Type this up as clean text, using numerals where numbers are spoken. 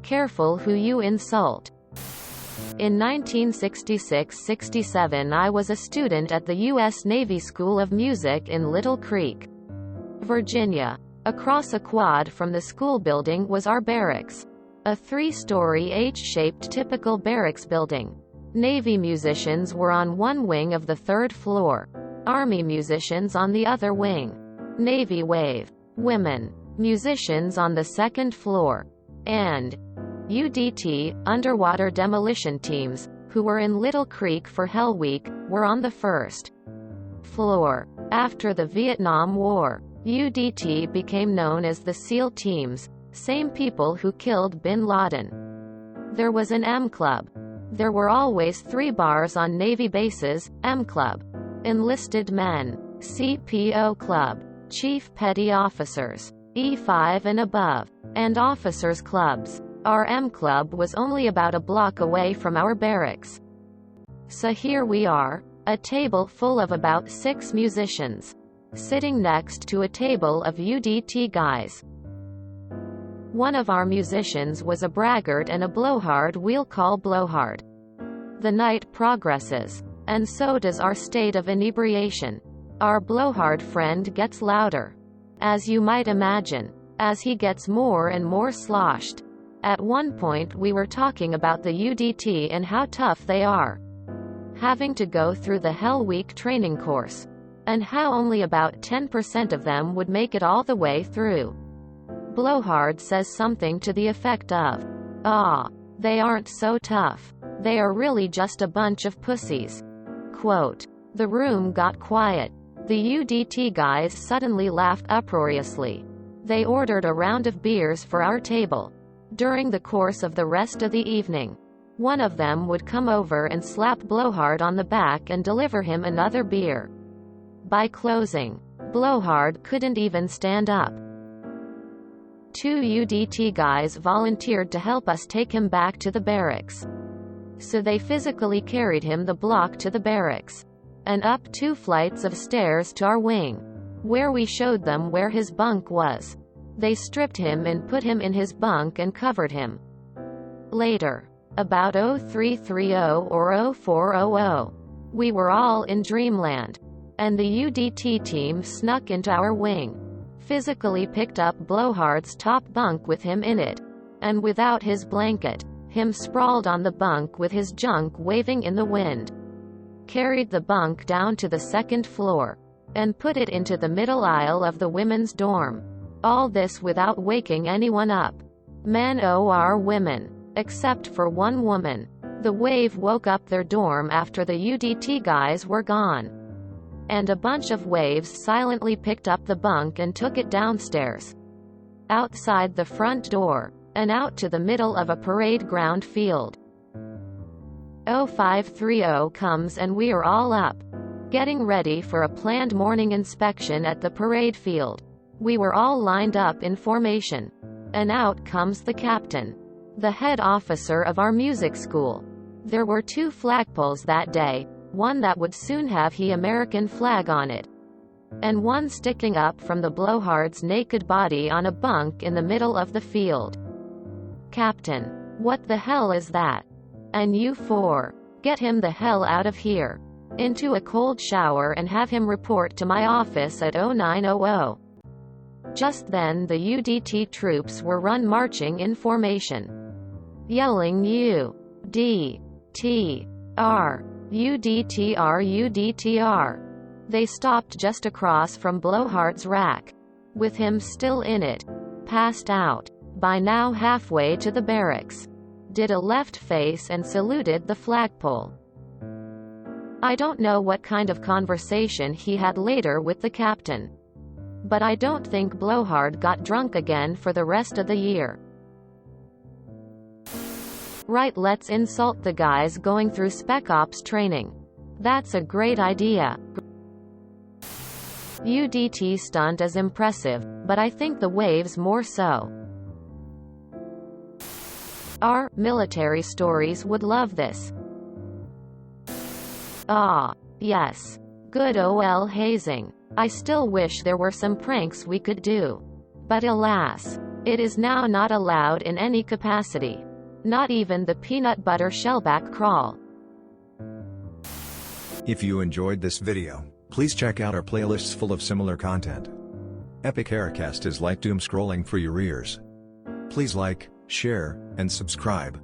Careful who you insult. In 1966-67 I was a student at the U.S. Navy School of Music in Little Creek, Virginia. Across a quad from the school building was our barracks. A 3-story H-shaped typical barracks building. Navy musicians were on one wing of the 3rd floor. Army musicians on the other wing. Navy wave women musicians on the 2nd floor. And UDT, underwater demolition teams, who were in Little Creek for Hell Week, were on the 1st floor. After the Vietnam War, UDT became known as the SEAL teams, same people who killed bin Laden. There was an M Club. There were always 3 bars on Navy bases: M Club, Enlisted Men, CPO Club, Chief Petty Officers, E5 and above, and Officers Clubs. Our M Club was only about a block away from our barracks. So here we are, a table full of about 6 musicians, sitting next to a table of UDT guys. One of our musicians was a braggart and a blowhard we'll call Blowhard. The night progresses, and so does our state of inebriation. Our blowhard friend gets louder, as you might imagine, as he gets more and more sloshed. At one point we were talking about the UDT and how tough they are, having to go through the Hell Week training course, and how only about 10% of them would make it all the way through. Blowhard says something to the effect of, they aren't so tough. They are really just a bunch of pussies. Quote. The room got quiet. The UDT guys suddenly laughed uproariously. They ordered a round of beers for our table. During the course of the rest of the evening, one of them would come over and slap Blowhard on the back and deliver him another beer. By closing, Blowhard couldn't even stand up. 2 UDT guys volunteered to help us take him back to the barracks. So they physically carried him the block to the barracks, and up 2 flights of stairs to our wing, where we showed them where his bunk was. They stripped him and put him in his bunk and covered him. Later, about 0330 or 0400, we were all in dreamland, and the UDT team snuck into our wing, physically picked up Blowhard's top bunk with him in it, and without his blanket, him sprawled on the bunk with his junk waving in the wind, carried the bunk down to the 2nd floor, and put it into the middle aisle of the women's dorm. All this without waking anyone up. Men or women, except for one woman. The wave woke up their dorm after the UDT guys were gone, and a bunch of waves silently picked up the bunk and took it downstairs, outside the front door, and out to the middle of a parade ground field. 0530 comes and we are all up, getting ready for a planned morning inspection at the parade field. We were all lined up in formation, and out comes the captain, the head officer of our music school. There were 2 flagpoles that day, one that would soon have the American flag on it, and one sticking up from the Blowhard's naked body on a bunk in the middle of the field. Captain, what the hell is that? And you 4, get him the hell out of here, into a cold shower and have him report to my office at 0900. Just then the UDT troops were run marching in formation, yelling UDTR, UDTR, UDTR. They stopped just across from Blowhard's rack, with him still in it, passed out, by now halfway to the barracks, did a left face and saluted the flagpole. I don't know what kind of conversation he had later with the captain, but I don't think Blowhard got drunk again for the rest of the year. Right, let's insult the guys going through Spec Ops training. That's a great idea. UDT stunt is impressive, but I think the waves more so. Our military stories would love this. Yes. Good ol' hazing. I still wish there were some pranks we could do. But alas, It is now not allowed in any capacity. Not even the peanut butter shellback crawl. If you enjoyed this video, please check out our playlists full of similar content. Epic Haircast is like doom scrolling for your ears. Please like, share, and subscribe.